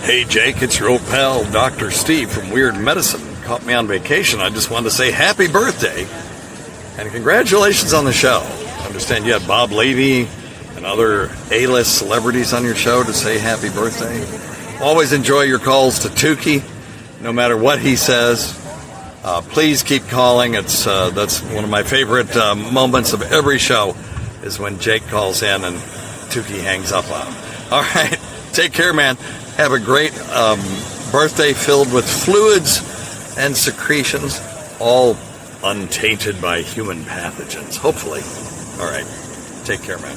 Hey Jake, it's your old pal Dr. Steve from Weird Medicine. Caught me on vacation. I just wanted to say happy birthday and congratulations on the show. I understand you had Bob Levy and other A-list celebrities on your show to say happy birthday. Always enjoy your calls to Tukey, no matter what he says. Please keep calling. That's one of my favorite moments of every show is when Jake calls in and Tukey hangs up on him. All right, take care, man. Have a great birthday filled with fluids and secretions, all untainted by human pathogens, hopefully. All right, take care, man.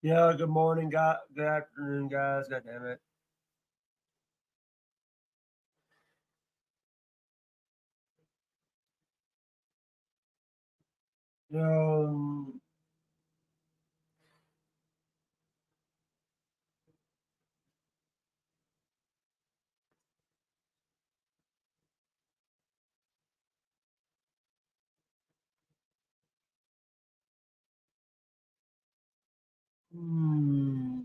Yeah, good morning, guys. Good afternoon, guys. God damn it. Um, hmm.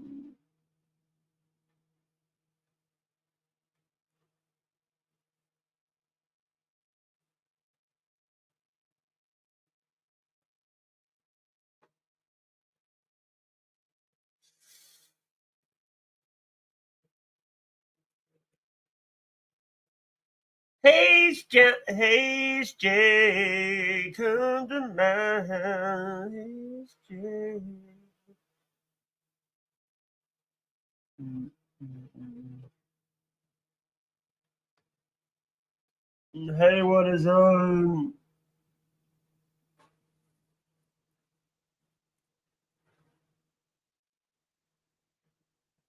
Hey, Jay, come to my house. Hey, Jay. Hey, what is on?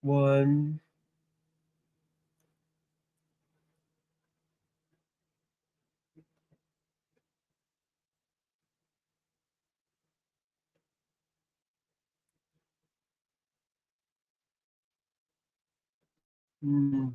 One. Hmm.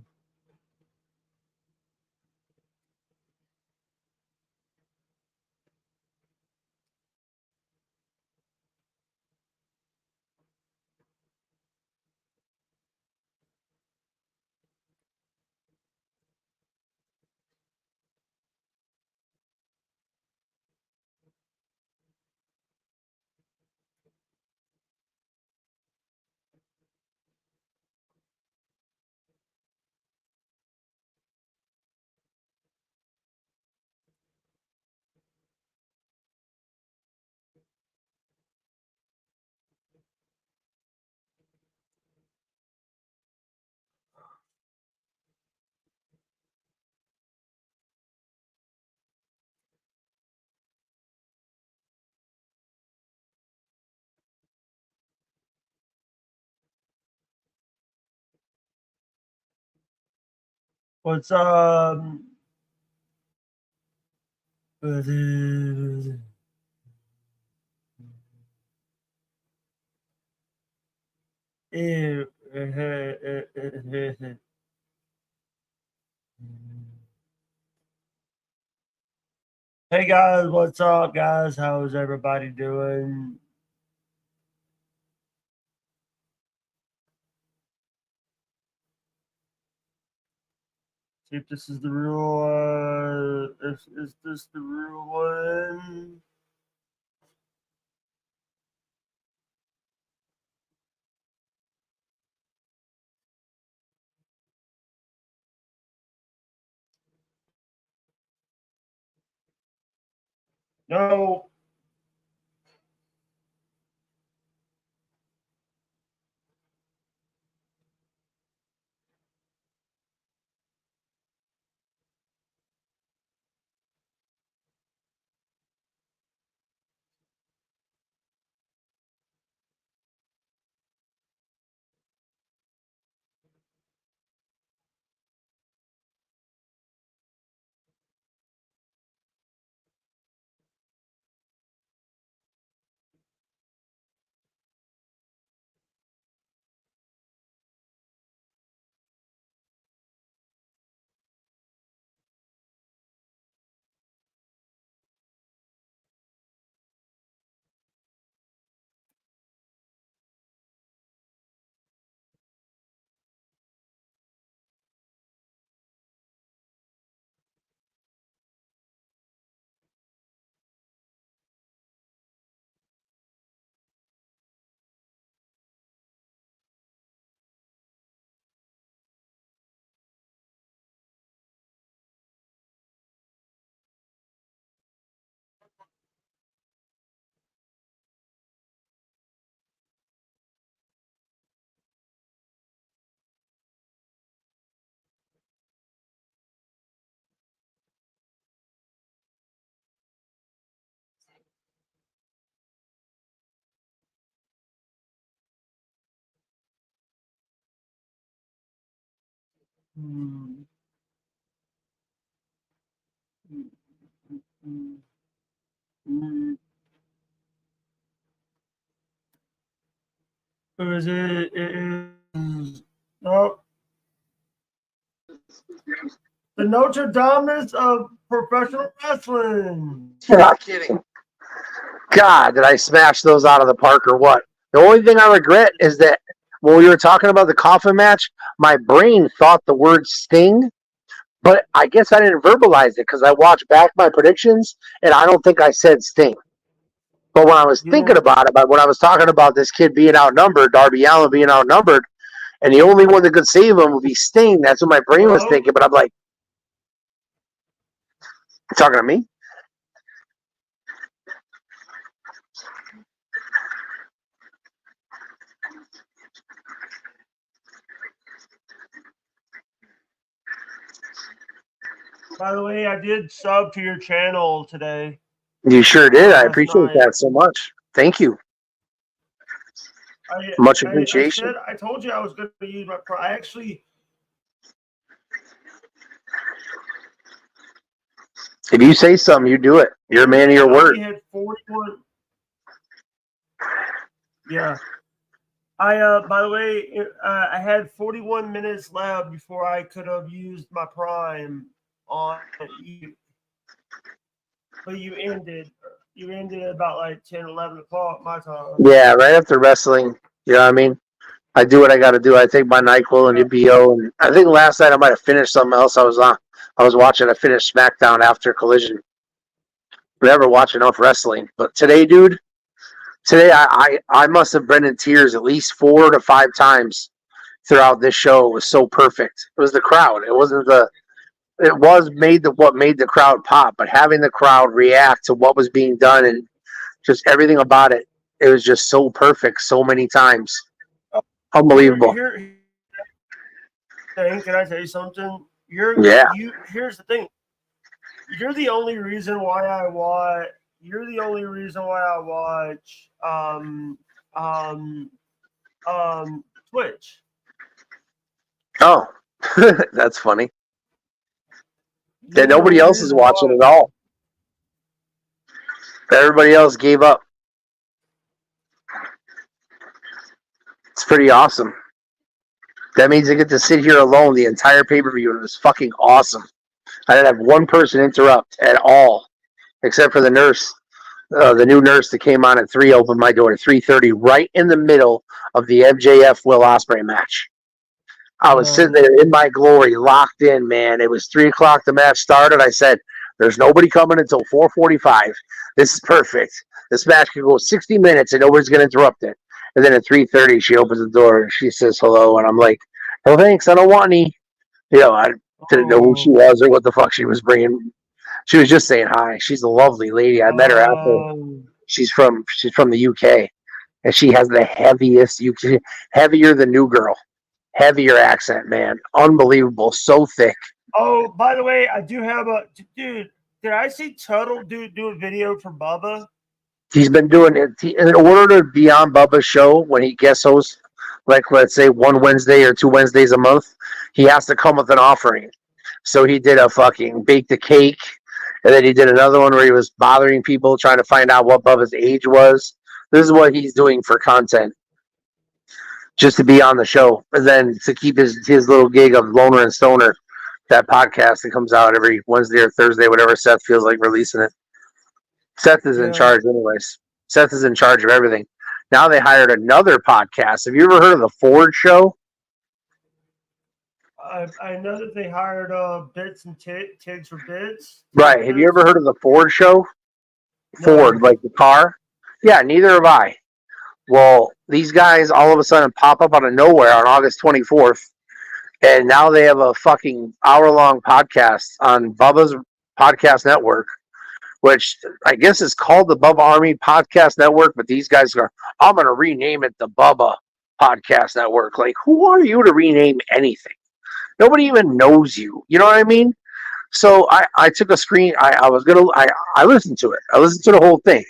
What's Hey guys, what's up, guys? How's everybody doing? See if this is the real. Is this the real one? No. Hmm. Who is it? It is. Nope. The Notre Dame of professional wrestling. You're not kidding. God, did I smash those out of the park or what? The only thing I regret is that when we were talking about the coffin match, my brain thought the word Sting, but I guess I didn't verbalize it because I watched back my predictions and I don't think I said Sting. But when I was thinking about it, when I was talking about this kid being outnumbered, Darby Allin being outnumbered, and the only one that could save him would be Sting, that's what my brain was thinking. But I'm like, you talking to me? By the way, I did sub to your channel today. You sure did. I appreciate that so much. Thank you. Much appreciation. I told you I was going to use my pro. I actually. If you say something, you do it. You're a man of your word. I had 41. Yeah. By the way, I had 41 minutes left before I could have used my Prime on you. But you ended at about like 10, 11 o'clock my time. Yeah, right after wrestling. You know what I mean? I do what I got to do. I take my NyQuil and UBO. And I think last night I might have finished something else I was on. I was watching. I finished SmackDown after Collision. Never watch enough wrestling. But today, dude, I must have been in tears at least 4 to 5 times throughout this show. It was so perfect. It was the crowd. It wasn't the. It was what made the crowd pop, but having the crowd react to what was being done and just everything about it, it was just so perfect so many times. Unbelievable. Can I tell you something? Here's the thing. You're the only reason why I watch. You're the only reason why I watch Twitch. Oh, that's funny. Yeah, nobody else is watching at all. Everybody else gave up. It's pretty awesome. That means I get to sit here alone the entire pay-per-view, and it was fucking awesome. I didn't have one person interrupt at all, except for the nurse, the new nurse that came on at 3, opened my door at 3:30, right in the middle of the MJF Will Ospreay match. I was sitting there in my glory, locked in, man. It was 3 o'clock. The match started. I said, "There's nobody coming until 4:45. This is perfect. This match can go 60 minutes and nobody's going to interrupt it." And then at 3:30, she opens the door and she says hello, and I'm like, "No thanks, I don't want any." I didn't know who she was or what the fuck she was bringing. She was just saying hi. She's a lovely lady. I met her after. She's from the UK, and she has the heaviest UK, heavier than New Girl, heavier accent, man, unbelievable, so thick. Oh, by the way, I do have a dude. Did I see Tuttle do a video for Bubba? He's been doing it in order to be on Bubba's show when he guest hosts, like let's say one Wednesday or 2 Wednesdays a month. He has to come with an offering. So he did a fucking baked a cake. And then he did another one where he was bothering people, trying to find out what Bubba's age was. This is what he's doing for content, just to be on the show. And then to keep his little gig of Loner and Stoner, that podcast that comes out every Wednesday or Thursday, whatever Seth feels like releasing it. Seth is in charge anyways. Seth is in charge of everything. Now they hired another podcast. Have you ever heard of The Ford Show? I know that they hired Bits and Tigs for Bits. Right. Have you ever heard of The Ford Show? Ford, like the car? Yeah, neither have I. Well, these guys all of a sudden pop up out of nowhere on August 24th, and now they have a fucking hour-long podcast on Bubba's Podcast Network, which I guess is called the Bubba Army Podcast Network, but these guys are, I'm going to rename it the Bubba Podcast Network. Like, who are you to rename anything? Nobody even knows you. You know what I mean? So I took a screen. I listened to it. I listened to the whole thing.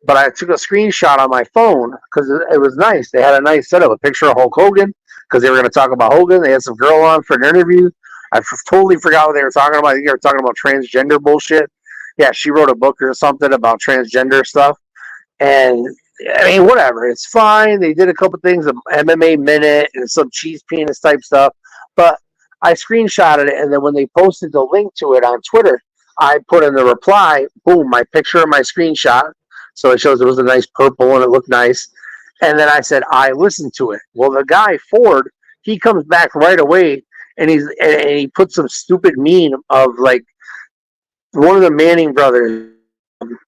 But I took a screenshot on my phone because it was nice. They had a nice setup, a picture of Hulk Hogan, because they were going to talk about Hogan. They had some girl on for an interview. I totally forgot what they were talking about. I think they were talking about transgender bullshit. Yeah, she wrote a book or something about transgender stuff. And, I mean, whatever. It's fine. They did a couple things, of MMA Minute and some cheese penis type stuff. But I screenshotted it, and then when they posted the link to it on Twitter, I put in the reply, boom, my picture of my screenshot. So it shows it was a nice purple and it looked nice. And then I said, I listened to it. Well, the guy, Ford, he comes back right away, and he put some stupid meme of, like, one of the Manning brothers,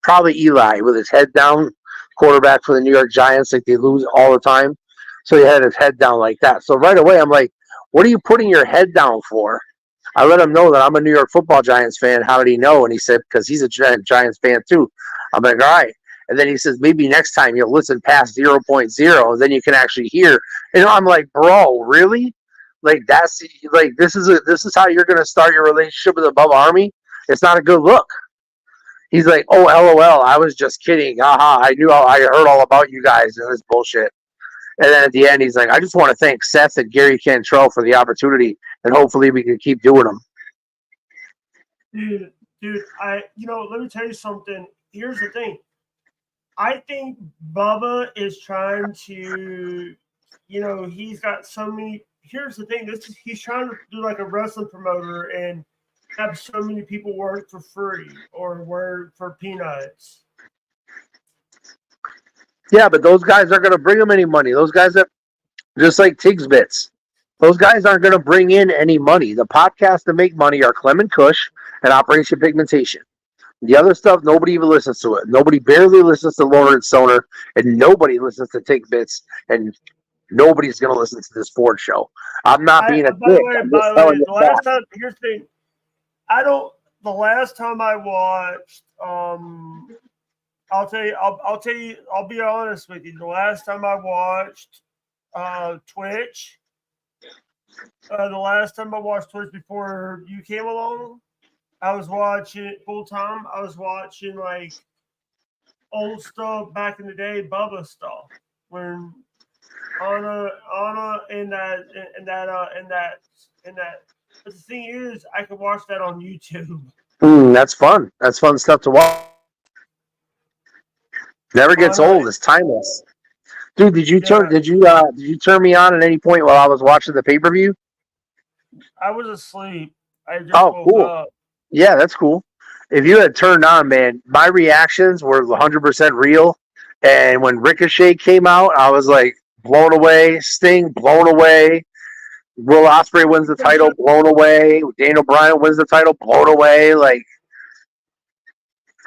probably Eli, with his head down, quarterback for the New York Giants, like they lose all the time. So he had his head down like that. So right away, I'm like, what are you putting your head down for? I let him know that I'm a New York Football Giants fan. How did he know? And he said, because he's a Giants fan too. I'm like, all right. And then he says, maybe next time you'll listen past 0.0, and then you can actually hear. And I'm like, bro, really? Like this is how you're gonna start your relationship with the Bubba Army? It's not a good look. He's like, oh, LOL, I was just kidding. I heard all about you guys and this bullshit. And then at the end, he's like, I just want to thank Seth and Gary Cantrell for the opportunity, and hopefully we can keep doing them. Dude, let me tell you something. Here's the thing. I think Bubba is trying to, he's got so many. Here's the thing. He's trying to do like a wrestling promoter and have so many people work for free or work for peanuts. Yeah, but those guys aren't going to bring him any money. Those guys that, just like Tiggs Bits, those guys aren't going to bring in any money. The podcasts that make money are Clem and Kush and Operation Pigmentation. The other stuff, nobody even listens to it. Nobody barely listens to Loner and Stoner, and nobody listens to Tiggs Bits, and nobody's going to listen to this Ford show. I'm not being a dick. The last time, here's the thing. The last time I watched, I'll be honest with you. The last time I watched Twitch, before you came along, I was watching full time. I was watching like old stuff back in the day, Bubba stuff. When Anna and that. But the thing is, I could watch that on YouTube. That's fun. That's fun stuff to watch. Never gets old. It's timeless. Dude, did you turn me on at any point while I was watching the pay-per-view? I was asleep. I just woke up. Yeah, that's cool. If you had turned on, man, my reactions were 100% real. And when Ricochet came out, I was like blown away. Sting, blown away. Will Ospreay wins the title, blown away. Daniel Bryan wins the title, blown away. Like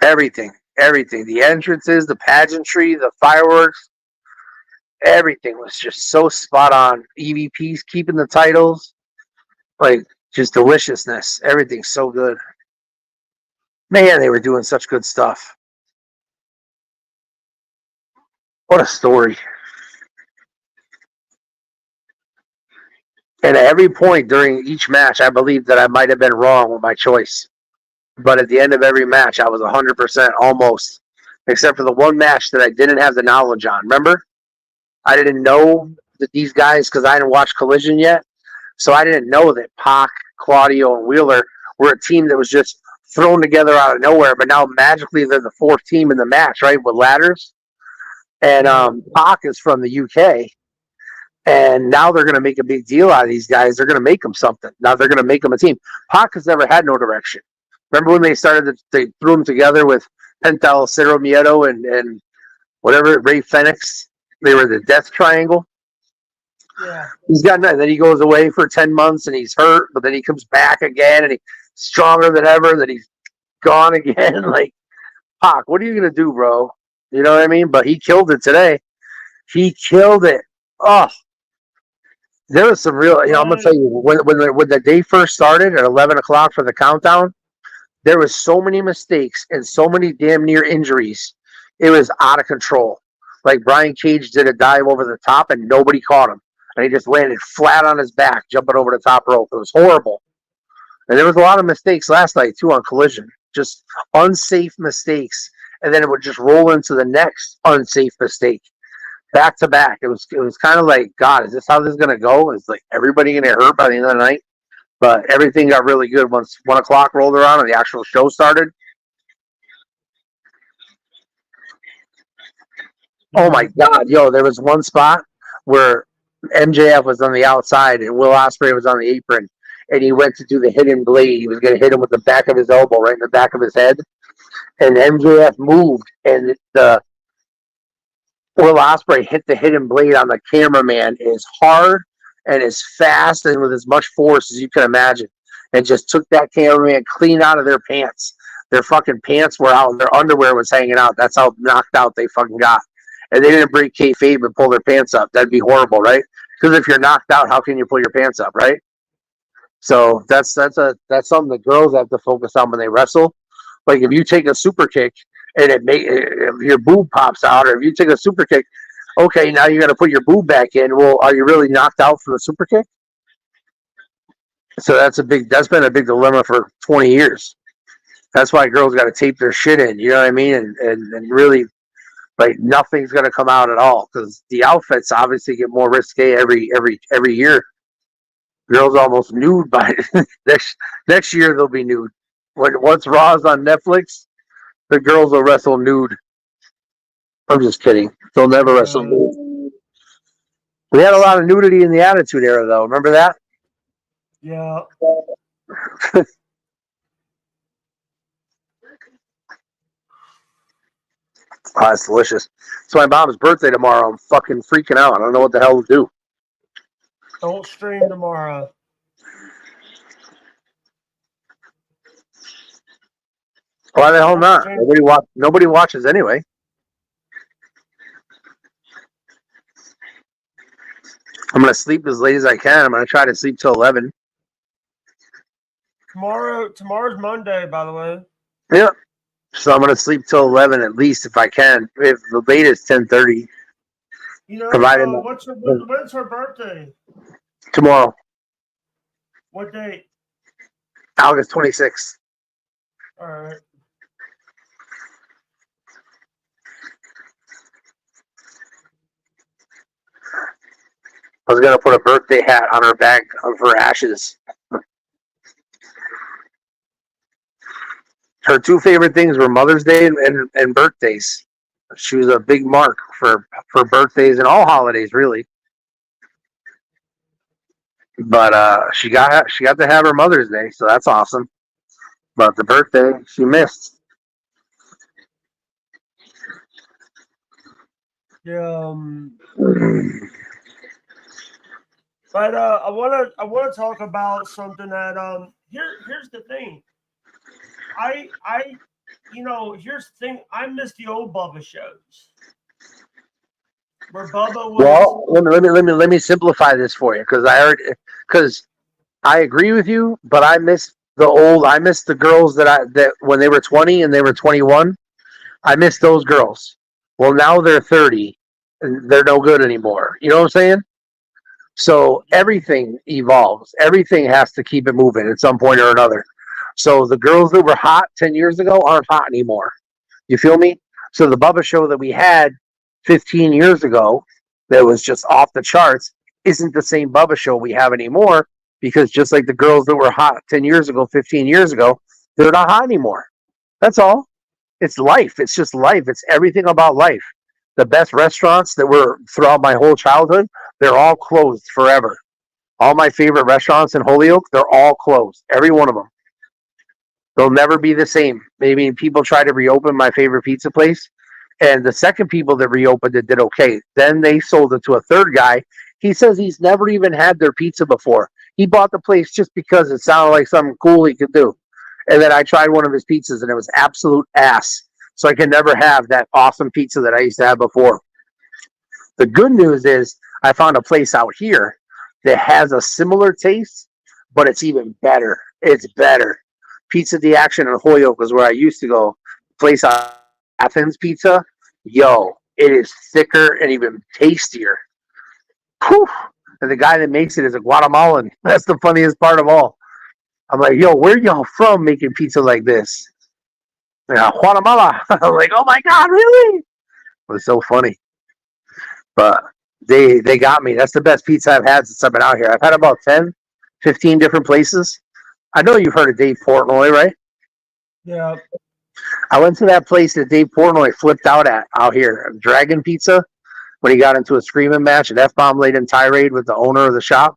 everything. The entrances, the pageantry, the fireworks, everything was just so spot on. EVPs keeping the titles, like just deliciousness. Everything's so good. Man, they were doing such good stuff. What a story. And at every point during each match, I believed that I might have been wrong with my choice. But at the end of every match, I was 100% almost, except for the one match that I didn't have the knowledge on. Remember? I didn't know that these guys, because I didn't watch Collision yet, so I didn't know that Pac, Claudio, and Wheeler were a team that was just thrown together out of nowhere, but now magically they're the fourth team in the match, right, with ladders. And Pac is from the UK, and now they're going to make a big deal out of these guys. They're going to make them something. Now they're going to make them a team. Pac has never had no direction. Remember when they started, they threw them together with Pentel, Cero Miedo, and whatever, Ray Fenix? They were the Death Triangle. Yeah. He's got nothing. Then he goes away for 10 months and he's hurt, but then he comes back again and he's stronger than ever. Then he's gone again. Like, Pac, what are you going to do, bro? You know what I mean? But he killed it today. He killed it. Oh, there was some real, I'm going to tell you, when the day first started at 11 o'clock for the countdown, there was so many mistakes and so many damn near injuries. It was out of control. Like Brian Cage did a dive over the top and nobody caught him. And he just landed flat on his back, jumping over the top rope. It was horrible. And there was a lot of mistakes last night, too, on Collision. Just unsafe mistakes. And then it would just roll into the next unsafe mistake. Back to back. It was kind of like, God, is this how this is going to go? It's like everybody going to get hurt by the end of the night. But everything got really good once 1 o'clock rolled around and the actual show started. Oh my God, there was one spot where MJF was on the outside and Will Ospreay was on the apron, and he went to do the hidden blade. He was going to hit him with the back of his elbow right in the back of his head, and MJF moved, and the Will Ospreay hit the hidden blade on the cameraman as hard and as fast and with as much force as you can imagine, and just took that cameraman clean out of their pants. Their fucking pants were out, their underwear was hanging out. That's how knocked out they fucking got. And they didn't break kayfabe and pull their pants up. That'd be horrible, right? Because if you're knocked out, how can you pull your pants up, right? So that's something the girls have to focus on when they wrestle. Like if you take a super kick and if your boob pops out, or if you take a super kick, okay, now you got to put your boob back in. Well, are you really knocked out from the super kick? So that's been a big dilemma for 20 years. That's why girls got to tape their shit in. You know what I mean? And really. Like nothing's gonna come out at all because the outfits obviously get more risque every year. Girls almost nude by next year they'll be nude. Once Raw's on Netflix, the girls will wrestle nude. I'm just kidding. They'll never wrestle nude. We had a lot of nudity in the Attitude Era, though. Remember that? Yeah. Oh, it's delicious. It's my mom's birthday tomorrow. I'm fucking freaking out. I don't know what the hell to do. Don't stream tomorrow. Why the hell not? Nobody watches anyway. I'm gonna sleep as late as I can. I'm gonna try to sleep till 11. Tomorrow's Monday, by the way. Yeah. So I'm gonna sleep till 11 at least if I can. If the latest 10:30. When's her birthday? Tomorrow. What date? August 26th. All right. I was gonna put a birthday hat on her bag of her ashes. Her two favorite things were Mother's Day and birthdays. She was a big mark for birthdays and all holidays, really. But she got to have her Mother's Day, so that's awesome. But the birthday she missed. Yeah. But I wanna talk about something that here's the thing. I here's the thing. I miss the old Bubba shows where Bubba was. Well, let me simplify this for you because I agree with you, but I miss the girls that when they were 20 and they were 21. I miss those girls. Well, now they're 30 and they're no good anymore. You know what I'm saying? So everything evolves. Everything has to keep it moving at some point or another. So the girls that were hot 10 years ago aren't hot anymore. You feel me? So the Bubba show that we had 15 years ago that was just off the charts isn't the same Bubba show we have anymore because just like the girls that were hot 10 years ago, 15 years ago, they're not hot anymore. That's all. It's life. It's just life. It's everything about life. The best restaurants that were throughout my whole childhood, they're all closed forever. All my favorite restaurants in Holyoke, they're all closed. Every one of them. They'll never be the same. Maybe people try to reopen my favorite pizza place, and the second people that reopened it did okay. Then they sold it to a third guy. He says he's never even had their pizza before. He bought the place just because it sounded like something cool he could do. And then I tried one of his pizzas, and it was absolute ass. So I can never have that awesome pizza that I used to have before. The good news is I found a place out here that has a similar taste, but it's even better. It's better. Pizza the Action in Holyoke is where I used to go. Place on Athens Pizza. Yo, it is thicker and even tastier. Whew. And the guy that makes it is a Guatemalan. That's the funniest part of all. I'm like, yo, where y'all from making pizza like this? Yeah, Guatemala. I'm like, oh my God, really? It was so funny. But they got me. That's the best pizza I've had since I've been out here. I've had about 10, 15 different places. I know you've heard of Dave Portnoy, right? Yeah. I went to that place that Dave Portnoy flipped out here, Dragon Pizza, when he got into a screaming match, an F-bomb laden tirade with the owner of the shop.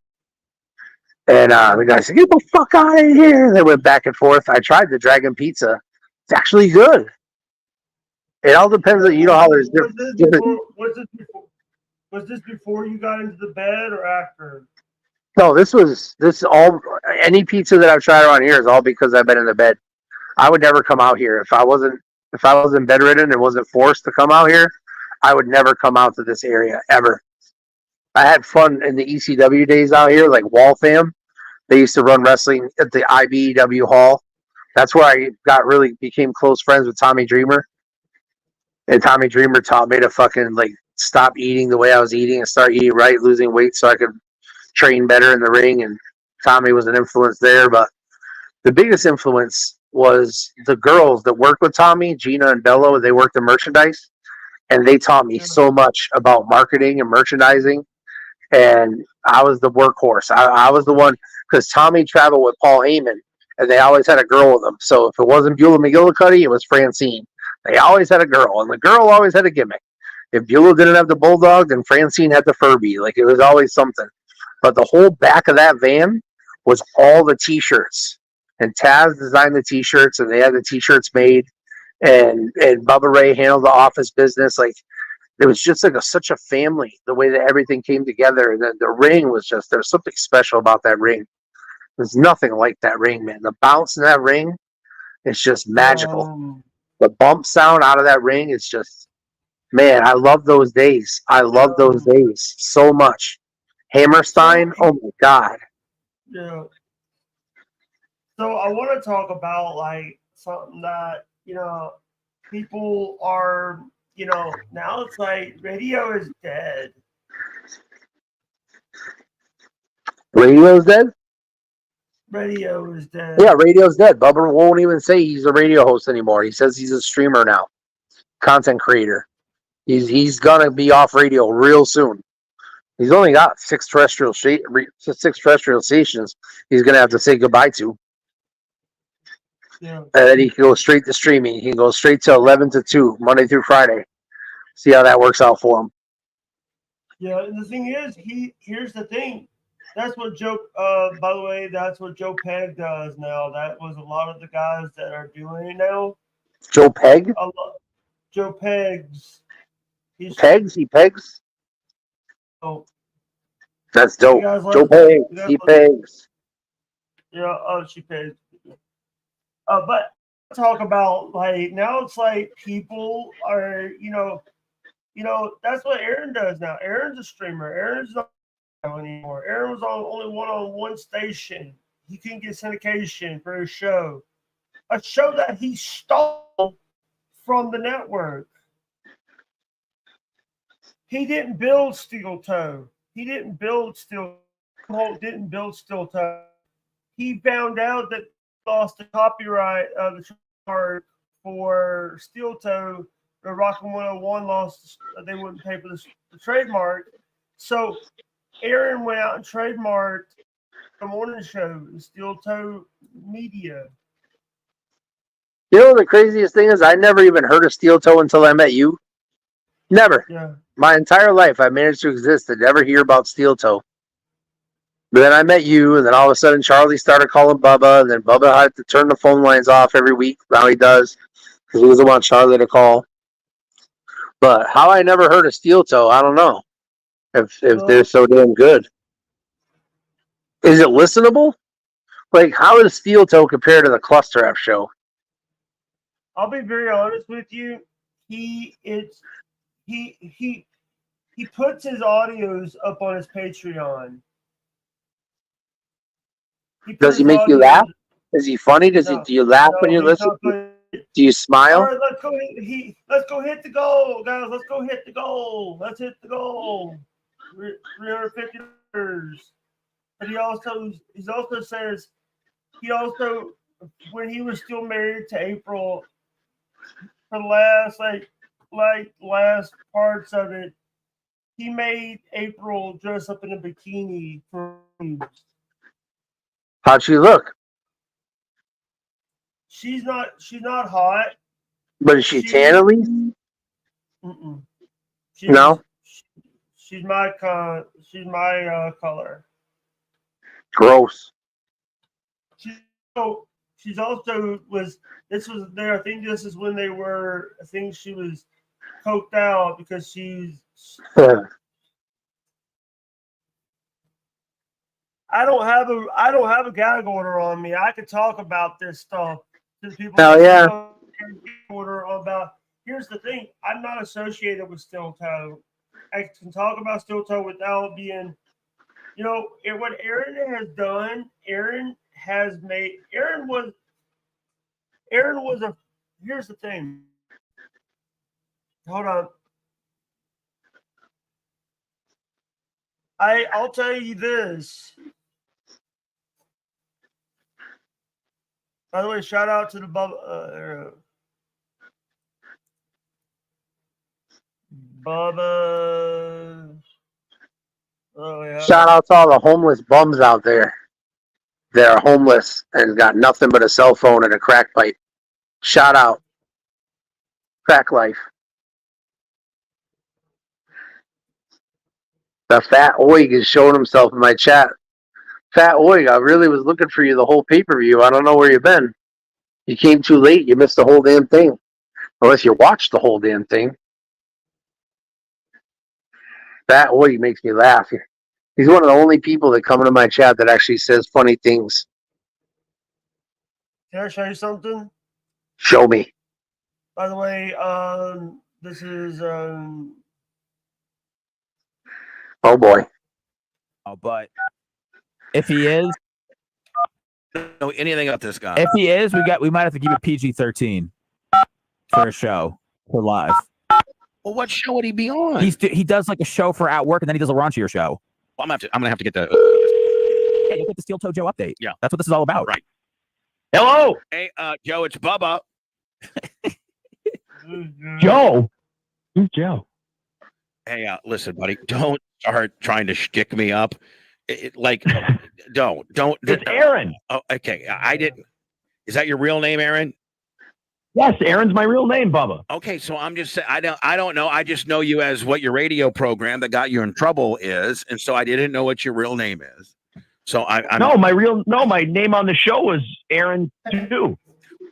And the guy said, get the fuck out of here. And they went back and forth. I tried the Dragon Pizza. It's actually good. It all depends on, how there's different. Was this before you got into the bed or after? No, any pizza that I've tried around here is all because I've been in the bed. I would never come out here if I wasn't bedridden and wasn't forced to come out here. I would never come out to this area ever. I had fun in the ECW days out here, like Waltham. They used to run wrestling at the IBEW Hall. That's where I became close friends with Tommy Dreamer. And Tommy Dreamer taught me to fucking stop eating the way I was eating and start eating right, losing weight so I could train better in the ring. And Tommy was an influence there. But the biggest influence was the girls that worked with Tommy, Gina and Bello. They worked in merchandise. And they taught me so much about marketing and merchandising. And I was the workhorse. I was the one, because Tommy traveled with Paul Heyman, and they always had a girl with them. So if it wasn't Beulah McGillicuddy, it was Francine. They always had a girl, and the girl always had a gimmick. If Beulah didn't have the Bulldog, then Francine had the Furby. It was always something. But the whole back of that van was all the T-shirts. And Taz designed the T-shirts, and they had the T-shirts made. And Bubba Ray handled the office business. It was just such a family, the way that everything came together. And then the ring was there's something special about that ring. There's nothing like that ring, man. The bounce in that ring is just magical. The bump sound out of that ring is just, man, I love those days. I love those days so much. Hammerstein, oh my God. Yeah. So I want to talk about something that, people are, now it's radio is dead. Radio's dead? Radio is dead. Yeah, radio's dead. Bubba won't even say he's a radio host anymore. He says he's a streamer now, content creator. He's gonna be off radio real soon. He's only got 6 terrestrial stations. He's gonna have to say goodbye to. Yeah. And then he can go straight to streaming. He can go straight to 11 to 2, Monday through Friday. See how that works out for him. Yeah, and the thing is, here's the thing. That's what Joe. By the way, that's what Joe Peg does now. That was a lot of the guys that are doing it now. Joe Peg? Joe Pegs. He pegs? Oh, That's dope. You guys Joe like- Pags. you guys He like- Pags. Yeah, oh, she pays. But talk about like now it's like people are, that's what Aaron does now. Aaron's a streamer. Aaron's not anymore. Aaron was only on one station. He couldn't get syndication for his show, a show that he stole from the network. He didn't build Steel Toe. He didn't build Steel Toe. He found out that he lost the copyright of the trademark for Steel Toe. The Rockin' 101 lost. They wouldn't pay for the trademark. So Aaron went out and trademarked the morning show, Steel Toe Media. You know the craziest thing is I never even heard of Steel Toe until I met you. Never. Yeah. My entire life I managed to exist and never hear about Steel Toe. But then I met you, and then all of a sudden Charlie started calling Bubba, and then Bubba had to turn the phone lines off every week. Now he does, because he doesn't want Charlie to call. But how I never heard of Steel Toe, I don't know. If they're so damn good. Is it listenable? Like, how does Steel Toe compare to the Cluster F show? I'll be very honest with you. He puts his audios up on his Patreon. Does he make you laugh? Is he funny? Do you laugh when you listen? Do you smile? All right, let's go hit the goal, guys. Let's go hit the goal. Let's hit the goal. $350. But he also says when he was still married to April, for the last parts of it, he made April dress up in a bikini for him. How'd she look? She's not hot. But is she tan at least? Mm-mm. No? She's my color. Gross. She's also this was there. I think this is when they were. I think she was coked out because she's. I don't have a gag order on me. I could talk about this stuff to people. Hell yeah. Order about. Here's the thing. I'm not associated with Steel Toe. I can talk about Steel Toe without being. What Aaron has done. Aaron was a. Here's the thing. Hold on. I'll tell you this. By the way, shout out to the Bubba. Oh yeah. Shout out to all the homeless bums out there. They're homeless and got nothing but a cell phone and a crack pipe. Shout out. Crack life. The Fat Oig is showing himself in my chat. Fat Oig, I really was looking for you the whole pay-per-view. I don't know where you've been. You came too late. You missed the whole damn thing. Unless you watched the whole damn thing. Fat Oig makes me laugh. He's one of the only people that come into my chat that actually says funny things. Can I show you something? Show me. By the way, this is Oh boy. Oh, but if he is, Know anything about this guy? we might have to keep it PG-13 for a show for live. Well, what show would he be on? He does like a show for at work, and then he does a raunchier show. Well, I'm gonna have to get the. Yeah, you'll get the Steel Toe Joe update. Yeah. That's what this is all about. Right. Hello, Hey, Joe, it's Bubba. Joe. Who's Joe? Hey, listen, buddy, don't start trying to shtick me up. Don't. It's Aaron. Oh, okay. I didn't. Is that your real name, Aaron? Yes, Aaron's my real name, Bubba. Okay, so I'm just saying. I don't know. I just know you as what your radio program that got you in trouble is, and so I didn't know what your real name is. So I'm my name on the show was Aaron too.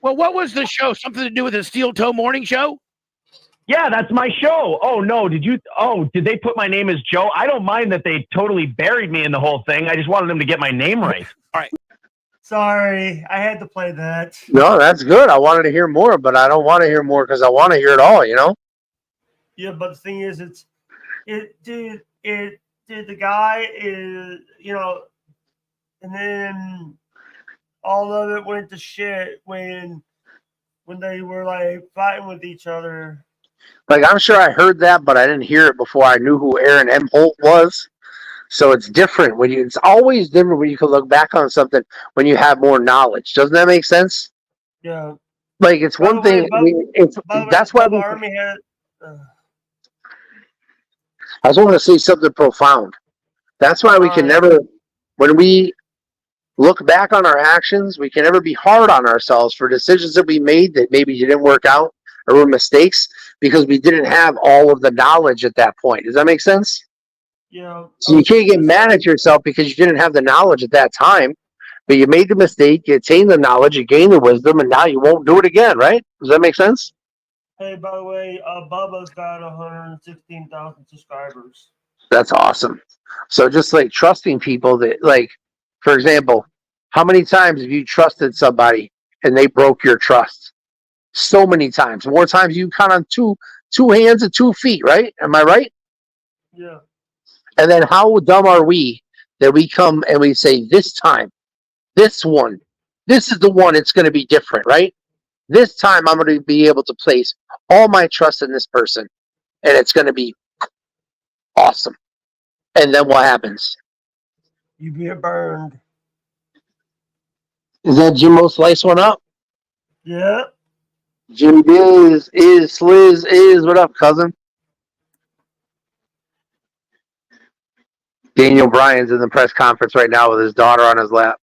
Well, what was the show? Something to do with the Steel Toe Morning Show? Yeah, that's my show. Oh no, did they put my name as Joe? I don't mind that they totally buried me in the whole thing. I just wanted them to get my name right. Sorry, I had to play that. No, that's good. I wanted to hear more, but I don't want to hear more because I want to hear it all, you know? Yeah, but the thing is, dude, the guy is, and then all of it went to shit when they were like fighting with each other. Like, I'm sure I heard that, but I didn't hear it before I knew who Aaron M. Holt was. So it's different it's always different when you can look back on something when you have more knowledge. Doesn't that make sense? Yeah. Like, it's one thing. That's why Bubba Army had. I just want to say something profound. That's why we can never, when we look back on our actions, we can never be hard on ourselves for decisions that we made that maybe didn't work out or were mistakes because we didn't have all of the knowledge at that point. Does that make sense? Yeah. So you can't get mad at yourself because you didn't have the knowledge at that time, but you made the mistake, you attained the knowledge, you gained the wisdom, and now you won't do it again, right? Does that make sense? Hey, by the way, Bubba's got 116,000 subscribers. That's awesome. So just like trusting people that, like, for example, how many times have you trusted somebody and they broke your trust? So many times. More times you count on two hands and 2 feet, right? Am I right? Yeah. And then how dumb are we that we come and we say, this time, this one, this is the one, it's going to be different, right? This time I'm going to be able to place all my trust in this person and it's going to be awesome. And then what happens? You get burned. Is that Jimbo Slice one up? Yeah. Jim Biz is Sliz is. What up, cousin? Daniel Bryan's in the press conference right now with his daughter on his lap.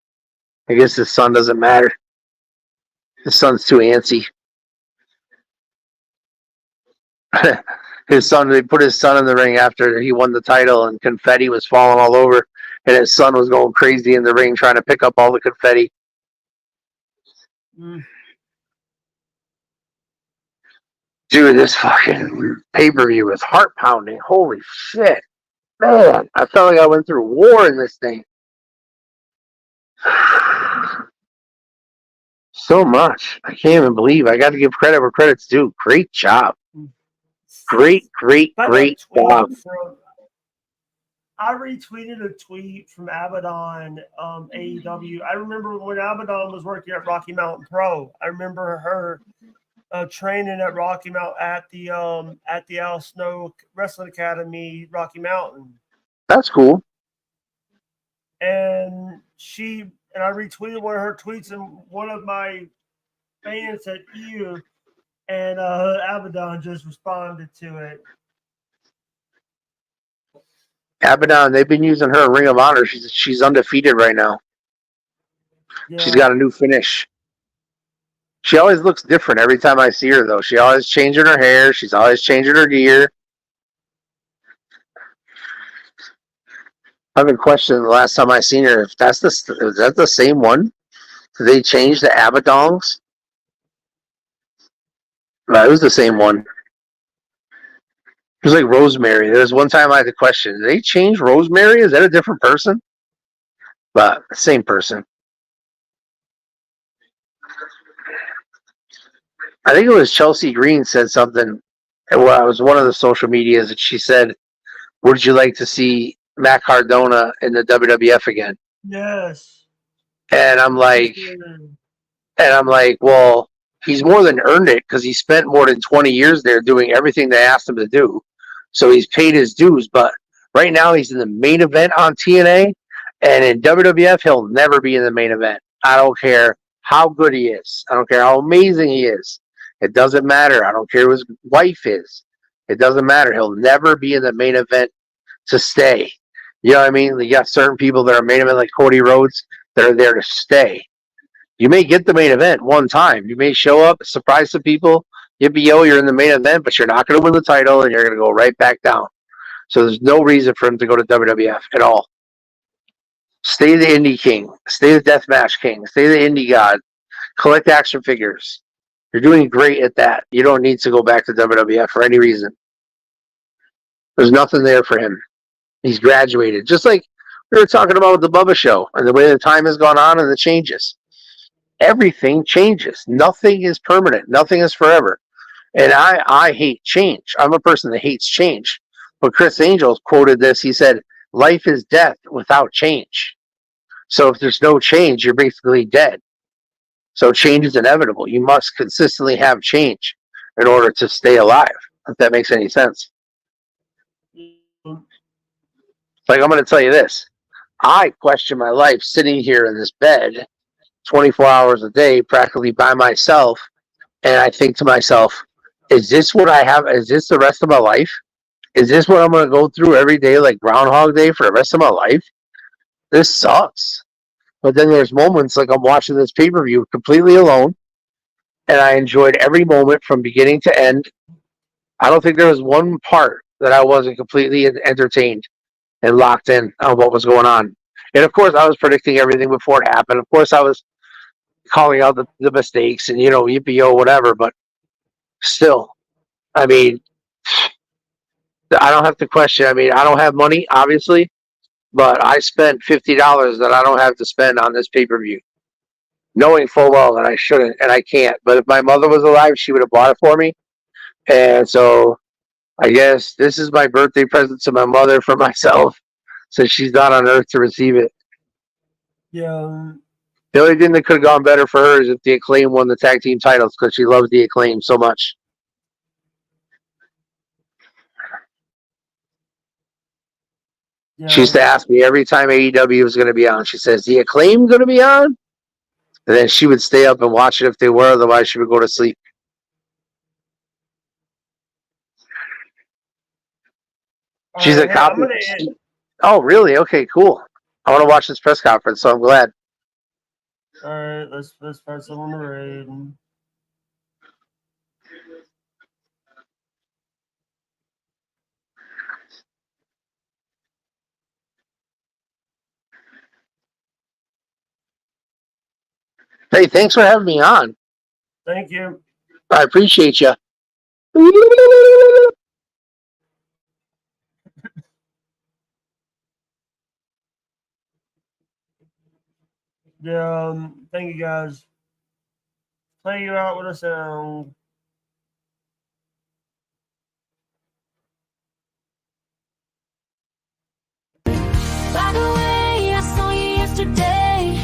I guess his son doesn't matter. His son's too antsy. They put his son in the ring after he won the title and confetti was falling all over and his son was going crazy in the ring trying to pick up all the confetti. Dude, this fucking pay-per-view is heart-pounding. Holy shit. Man, I felt like I went through war in this thing. So much. I can't even believe. I got to give credit where credit's due. Great job. Great job. I retweeted a tweet from Abaddon, AEW. I remember when Abaddon was working at Rocky Mountain Pro. I remember her training at Rocky Mountain at the Al Snow Wrestling Academy, Rocky Mountain. That's cool. And I retweeted one of her tweets, and one of my fans said "you," and Abaddon just responded to it. Abaddon, they've been using her in Ring of Honor. She's undefeated right now. Yeah. She's got a new finish. She always looks different every time I see her, though. She always changing her hair. She's always changing her gear. I've been questioning the last time I seen her if is that the same one? Did they change the Abaddons? No, it was the same one. It was like Rosemary. There was one time I had to question, did they change Rosemary? Is that a different person? But same person. I think it was Chelsea Green said something. Well, it was one of the social medias, and she said, would you like to see Matt Cardona in the WWF again? Yes. And I'm like, well, he's more than earned it because he spent more than 20 years there doing everything they asked him to do. So he's paid his dues. But right now he's in the main event on TNA, and in WWF he'll never be in the main event. I don't care how good he is. I don't care how amazing he is. It doesn't matter. I don't care who his wife is. It doesn't matter. He'll never be in the main event to stay. You know what I mean? You got certain people that are main event, like Cody Rhodes, that are there to stay. You may get the main event one time. You may show up, surprise some people, yippee-yo, you're in the main event, but you're not going to win the title, and you're going to go right back down. So there's no reason for him to go to WWF at all. Stay the Indie King. Stay the Deathmatch King. Stay the Indie God. Collect action figures. You're doing great at that. You don't need to go back to WWF for any reason. There's nothing there for him. He's graduated. Just like we were talking about with the Bubba Show and the way the time has gone on and the changes. Everything changes. Nothing is permanent. Nothing is forever. And I hate change. I'm a person that hates change. But Chris Angel quoted this. He said, life is death without change. So if there's no change, you're basically dead. So change is inevitable. You must consistently have change in order to stay alive, if that makes any sense. Like, I'm going to tell you this. I question my life sitting here in this bed 24 hours a day, practically by myself. And I think to myself, is this what I have? Is this the rest of my life? Is this what I'm going to go through every day, like Groundhog Day for the rest of my life? This sucks. But then there's moments like I'm watching this pay-per-view completely alone, and I enjoyed every moment from beginning to end. I don't think there was one part that I wasn't completely entertained and locked in on what was going on. And of course, I was predicting everything before it happened. Of course, I was calling out the mistakes and, yippee-yo, whatever. But still, I mean, I don't have to question. I mean, I don't have money, obviously, but I spent $50 that I don't have to spend on this pay-per-view, knowing full well that I shouldn't and I can't. But if my mother was alive, she would have bought it for me. And so I guess this is my birthday present to my mother for myself, since she's not on earth to receive it. Yeah. The only thing that could have gone better for her is if the Acclaim won the tag team titles, because she loves the Acclaim so much. Yeah. She used to ask me every time AEW was going to be on. She says, "The Acclaim going to be on?" And then she would stay up and watch it if they were. Otherwise, she would go to sleep. She's a copy. Oh, really? Okay, cool. I want to watch this press conference, so I'm glad. All right, let's press on the raid. Hey, thanks for having me on. Thank you. I appreciate you. Yeah, thank you guys. Play you out with a sound. By the way, I saw you yesterday,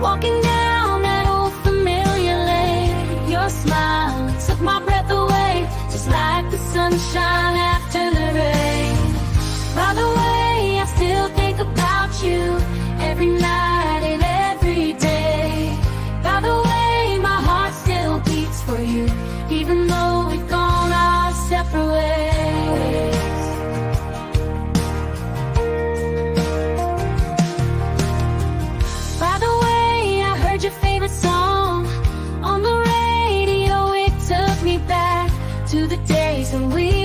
walking down that old familiar lane. Your smile took my breath away, just like the sunshine after the rain. By the way, I still think about you every night and every day. By the way, my heart still beats for you, even though we've gone our separate ways. By the way, I heard your favorite song on the radio. It took me back to the days when we